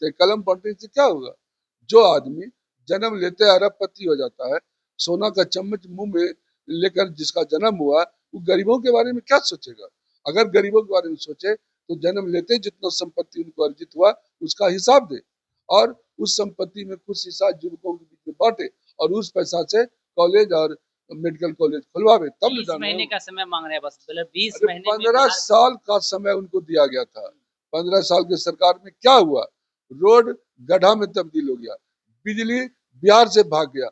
समझते हैं कलम बांटने से क्या होगा। जो आदमी जन्म लेते अरबपति हो जाता है, सोना का चम्मच मुंह में लेकर जिसका जन्म हुआ, वो गरीबों के बारे में क्या सोचेगा। अगर गरीबों के बारे में सोचे तो जन्म लेते जितना संपत्ति उनको अर्जित हुआ उसका हिसाब दे, और उस संपत्ति में कुछ हिस्सा युवकों के बीच में बांटे, और उस पैसा से कॉलेज और मेडिकल कॉलेज खुलवावे, तब न 20 जाने। महीने का समय मांग रहे हैं बस, मतलब 20 अरे महीने में 15 साल का समय उनको दिया गया था। 15 साल की सरकार में क्या हुआ, रोड गड्ढा में तब्दील हो गया, बिजली बिहार से भाग गया,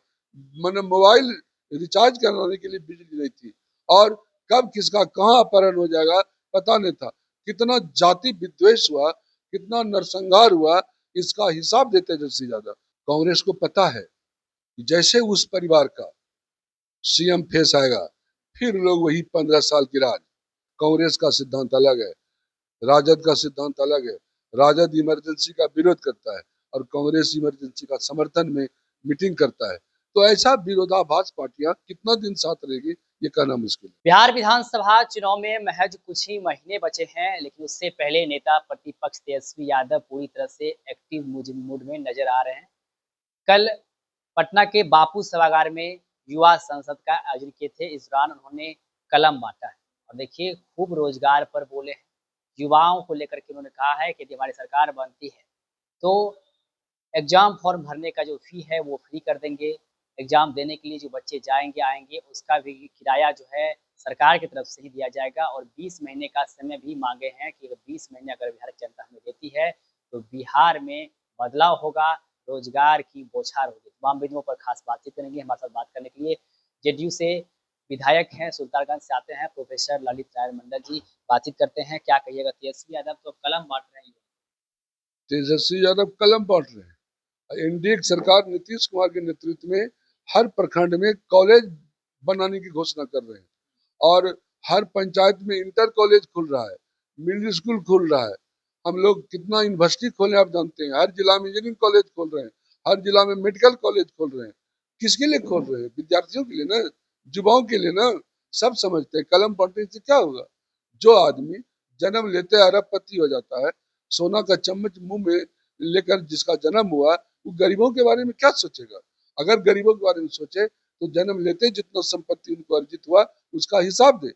मैंने मोबाइल रिचार्ज करवाने के लिए बिजली नहीं थी, और कब किसका कहाँ अपहरण हो जाएगा पता नहीं था। कितना जाति विद्वेष हुआ, कितना नरसंहार हुआ, इसका हिसाब देते जैसे ज्यादा। कांग्रेस को पता है कि जैसे उस परिवार का सीएम फेस आएगा, फिर लोग वही 15 साल की राज। कांग्रेस का सिद्धांत अलग है, राजद का सिद्धांत अलग है। राजद इमरजेंसी का विरोध करता है और कांग्रेस इमरजेंसी का समर्थन में मीटिंग करता है। तो ऐसा विरोधाभास पार्टियां कितना दिन साथ रहेगी, ये कहना मुश्किल है। बिहार विधानसभा चुनाव में महज कुछ ही महीने बचे हैं, लेकिन उससे पहले नेता प्रतिपक्ष तेजस्वी यादव पूरी तरह से एक्टिव मूड में नजर आ रहे हैं। कल पटना के बापू सभागार में युवा संसद का आयोजन किए थे। इस दौरान उन्होंने कलम बांटा है और देखिए खूब रोजगार पर बोले हैं। युवाओं को लेकर के उन्होंने कहा है कि यदि हमारी सरकार बनती है तो एग्जाम फॉर्म भरने का जो फी है वो फ्री कर देंगे। एग्जाम देने के लिए जो बच्चे जाएंगे आएंगे उसका भी किराया जो है सरकार की तरफ से ही दिया जाएगा, और 20 महीने का समय भी मांगे हैं कि अगर 20 महीने अगर बिहार की जनता हमें देती है तो बिहार में बदलाव होगा, रोजगार की बौछार होगी। तमाम बिंदुओं पर खास बातचीत करेंगे। हमारे साथ बात करने के लिए जेडीयू से विधायक हैं, सुल्तानगंज से आते हैं, प्रोफेसर ललित नारायण मंडल जी। बातचीत करते हैं, क्या कहिएगा। तेजस्वी यादव तो कलम बांट रहे हैं। तेजस्वी यादव कलम बांट रहे हैं। एनडीए की सरकार नीतीश कुमार के नेतृत्व में हर प्रखंड में कॉलेज बनाने की घोषणा कर रहे हैं, और हर पंचायत में इंटर कॉलेज खुल रहा है, मिडिल स्कूल खुल रहा है। हम लोग कितना यूनिवर्सिटी खोले आप जानते हैं। हर जिला में इंजीनियरिंग कॉलेज खोल रहे हैं, हर जिला में मेडिकल कॉलेज खोल रहे हैं। किसके लिए खोल रहे हैं? विद्यार्थियों के लिए ना, युवाओं के लिए ना। सब समझते हैं कलम बांटने से क्या होगा। जो आदमी जन्म लेते अरबपति हो जाता है, सोना का चम्मच मुंह में लेकर जिसका जन्म हुआ, वो गरीबों के बारे में क्या सोचेगा। अगर गरीबों के बारे में सोचे तो जन्म लेते जितना संपत्ति उनको अर्जित हुआ उसका हिसाब दे,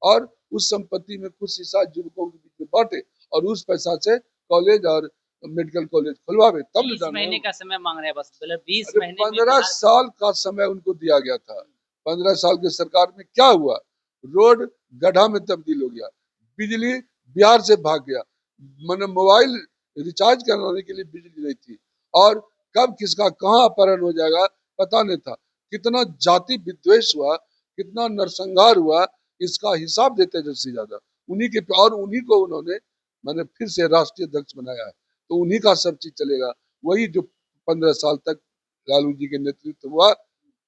और उस संपत्ति में कुछ हिस्सा युवकों के बीच में बांटे, और उस पैसा से कॉलेज और मेडिकल कॉलेज खुलवावे, तब 20 महीने का समय मांग रहे हैं बस, मतलब 20 अरे महीने में 15 साल का समय उनको दिया गया था। 15 साल की सरकार में क्या हुआ, रोड गड्ढा में तब्दील हो गया, बिजली बिहार से भाग गया, मैंने मोबाइल रिचार्ज करवाने के लिए बिजली नहीं थी, और कब किसका कहाँ अपहरण हो जाएगा पता नहीं था। कितना जाति विद्वेष हुआ, कितना नरसंहार हुआ, इसका हिसाब देते जैसे ज्यादा। उन्हीं के, और उन्हीं को उन्होंने मैंने फिर से राष्ट्रीय अध्यक्ष बनाया है, तो उन्हीं का सब चीज चलेगा। वही जो 15 साल तक लालू जी के नेतृत्व हुआ,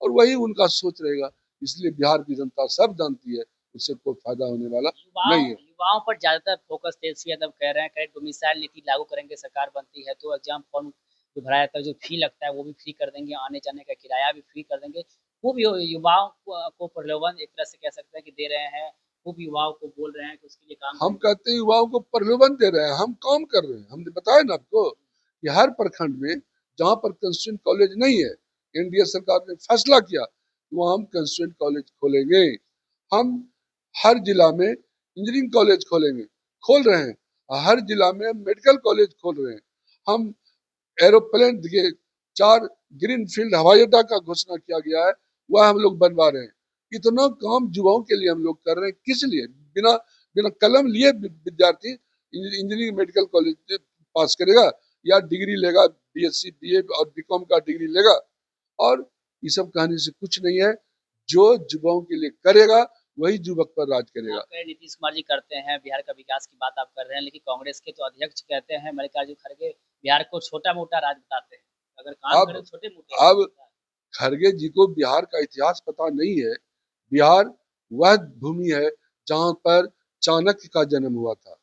और वही उनका सोच रहेगा। इसलिए बिहार की जनता सब जानती है, उससे कोई फायदा होने वाला नहीं है। युवाओं पर ज्यादातर फोकस तेजस्वी यादव कह रहे हैं, करेक्ट डोमिसाइल नीति लागू करेंगे, सरकार बनती है तो एग्जाम फॉर्म जो भराया जाता है जो फी लगता है वो भी फ्री कर देंगे, आने जाने का किराया भी फ्री कर देंगे। खूब युवाओं को प्रलोभन एक तरह से कह सकते हैं कि दे रहे हैं। खूब युवाओं को बोल रहे हैं कि उसके लिए काम हम कहते हैं युवाओं को प्रलोभन दे रहे हैं, हम काम कर रहे हैं। हमने बताया ना आपको कि हर प्रखंड में जहाँ पर कंस्टिट्यूंट कॉलेज नहीं है, एनडीए सरकार ने फैसला किया वहाँ हम कंस्टिट्यूंट कॉलेज खोलेंगे। हम हर जिला में इंजीनियरिंग कॉलेज खोलेंगे, खोल रहे हैं। हर जिला में मेडिकल कॉलेज खोल रहे हैं। हम एरोप्लेन के 4 ग्रीन फील्ड हवाई अड्डा का घोषणा किया गया है, वह हम लोग बनवा रहे हैं। इतना काम युवाओं के लिए हम लोग कर रहे हैं। किस लिए? बिना बिना कलम लिए विद्यार्थी इंजीनियरिंग मेडिकल कॉलेज पास करेगा, या डिग्री लेगा, बीएससी बीए और बीकॉम का डिग्री लेगा, और ये सब कहने से कुछ नहीं है। जो युवाओं के लिए करेगा वही युवक पर राज करेगा। नीतीश कुमार जी करते हैं, बिहार का विकास की बात आप कर रहे हैं, लेकिन कांग्रेस के तो अध्यक्ष कहते हैं मल्लिकार्जुन खड़गे बिहार को छोटा मोटा राज बताते हैं। अगर काम करें छोटे मोटे। अब खड़गे जी को बिहार का इतिहास पता नहीं है। बिहार वह भूमि है जहाँ पर चाणक्य का जन्म हुआ था,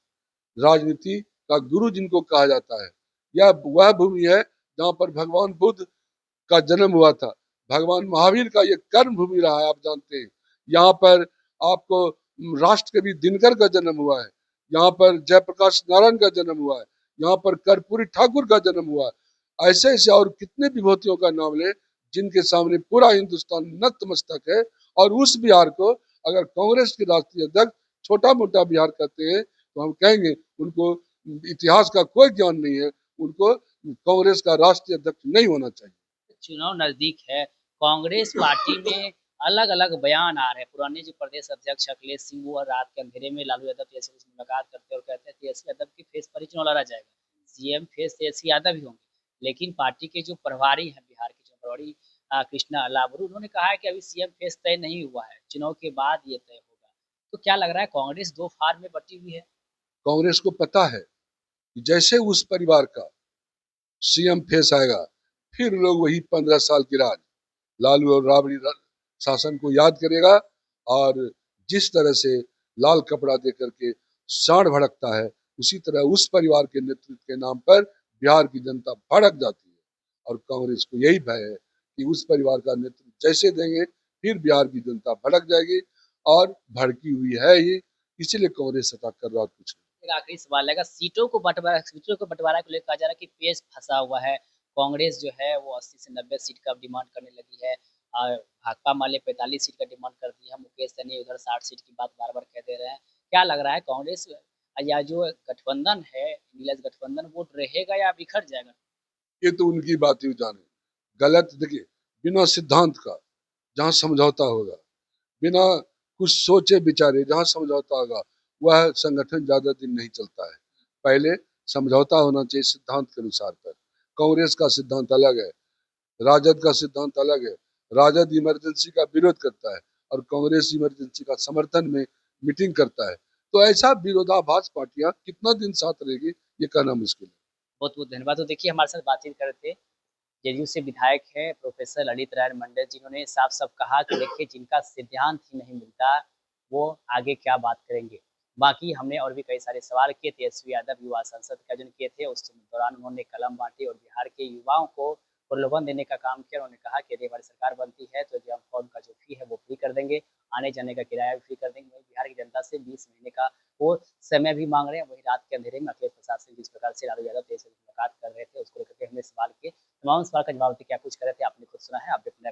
राजनीति का गुरु जिनको कहा जाता है। यह वह भूमि है जहाँ पर भगवान बुद्ध का जन्म हुआ था। भगवान महावीर का ये कर्म भूमि रहा है, आप जानते हैं। यहाँ पर आपको राष्ट्र कवि दिनकर का जन्म हुआ है, यहाँ पर जयप्रकाश नारायण का जन्म हुआ है, यहाँ पर कर्पूरी ठाकुर का जन्म हुआ। ऐसे ऐसे और कितने विभूतियों का नाम लें जिनके सामने पूरा हिंदुस्तान नतमस्तक है। और उस बिहार को अगर कांग्रेस के राष्ट्रीय अध्यक्ष छोटा मोटा बिहार कहते हैं तो हम कहेंगे उनको इतिहास का कोई ज्ञान नहीं है, उनको कांग्रेस का राष्ट्रीय अध्यक्ष नहीं होना चाहिए। चुनाव नजदीक है, कांग्रेस पार्टी में अलग अलग बयान आ रहे हैं। पुराने जो प्रदेश अध्यक्ष अखिलेश सिंह वो रात के अंधेरे में लालू यादव तेजस्वी से मुलाकात करते और कहते हैं तेजस्वी यादव की फेस पर ही चुनाव लड़ा जाएगा, सीएम फेस तेजस्वी यादव ही होंगे। लेकिन पार्टी के जो प्रभारी हैं बिहार के जो प्रभारी कृष्णा अलावरू, उन्होंने कहा है कि अभी सीएम फेस तय नहीं हुआ है, चुनाव के बाद ये तय होगा। तो क्या लग रहा है कांग्रेस दो फार में बटी हुई है? कांग्रेस को पता है कि जैसे उस परिवार का सीएम फेस आएगा फिर लोग वही 15 साल की राज लालू और राबड़ी शासन को याद करेगा। और जिस तरह से लाल कपड़ा दे करके सांड भड़कता है उसी तरह उस परिवार के नेतृत्व के नाम पर बिहार की जनता भड़क जाती है। और कांग्रेस को यही भय है कि उस परिवार का नेतृत्व जैसे देंगे फिर बिहार की जनता भड़क जाएगी और भड़की हुई है ही, इसीलिए कांग्रेस अटैक कर रहा है। कुछ एक आखिरी सवाल है, सीटों को बंटवारा को लेकर कहा जा रहा है कि पेच फंसा हुआ है। कांग्रेस जो है वो 80 से 90 सीट का डिमांड करने लगी है और भाकपा माले 45 सीट का डिमांड कर दी है। मुकेश सहनी उधर 60 सीट की बात बार-बार कह दे रहे हैं। क्या लग रहा है कांग्रेस या जो गठबंधन है, नीलज गठबंधन वो रहेगा या बिखर जाएगा? ये तो उनकी बात ही जाने गलत। देखिए बिना सिद्धांत का जहाँ समझौता होगा, बिना कुछ सोचे विचारे जहाँ समझौता होगा वह संगठन ज्यादा दिन नहीं चलता है। पहले समझौता होना चाहिए सिद्धांत के अनुसार पर। कांग्रेस का सिद्धांत अलग है, राजद का सिद्धांत अलग है। राजद इमरजेंसी का विरोध करता है और कांग्रेस इमरजेंसी का समर्थन में मीटिंग करता है। तो ऐसा विरोधाभास पार्टियां कितना दिन साथ रहेगी ये कहना मुश्किल है। बहुत बहुत धन्यवाद। तो देखिए हमारे साथ बातचीत कर रहे थे जेडीयू से विधायक हैं प्रोफेसर ललित नारायण मंडल, जिन्होंने साफ साफ कहा कि देखिए जिनका सिद्धांत ही नहीं मिलता वो आगे क्या बात करेंगे। बाकी हमने और भी कई सारे सवाल किए, तेजस्वी यादव युवा संसद का आयोजन किए थे, उस दौरान उन्होंने कलम बांटी और बिहार के युवाओं को प्रलोभन देने का काम किया। उन्होंने कहा कि यदि हमारी सरकार बनती है तो एग्जाम फॉर्म का जो फी है वो फ्री कर देंगे, आने जाने का किराया भी फ्री कर देंगे। वहीं बिहार की जनता से 20 महीने का वो समय भी मांग रहे हैं। वही रात के अंधेरे में अखिलेश प्रसाद सिंह जिस प्रकार से लालू यादव तेजस्वी से मुलाकात कर रहे थे उसको लेकर के हमने सवाल किए। तमाम सवाल का जवाब देके क्या कुछ कर रहे थे आपने खुद सुना है। आप भी अपने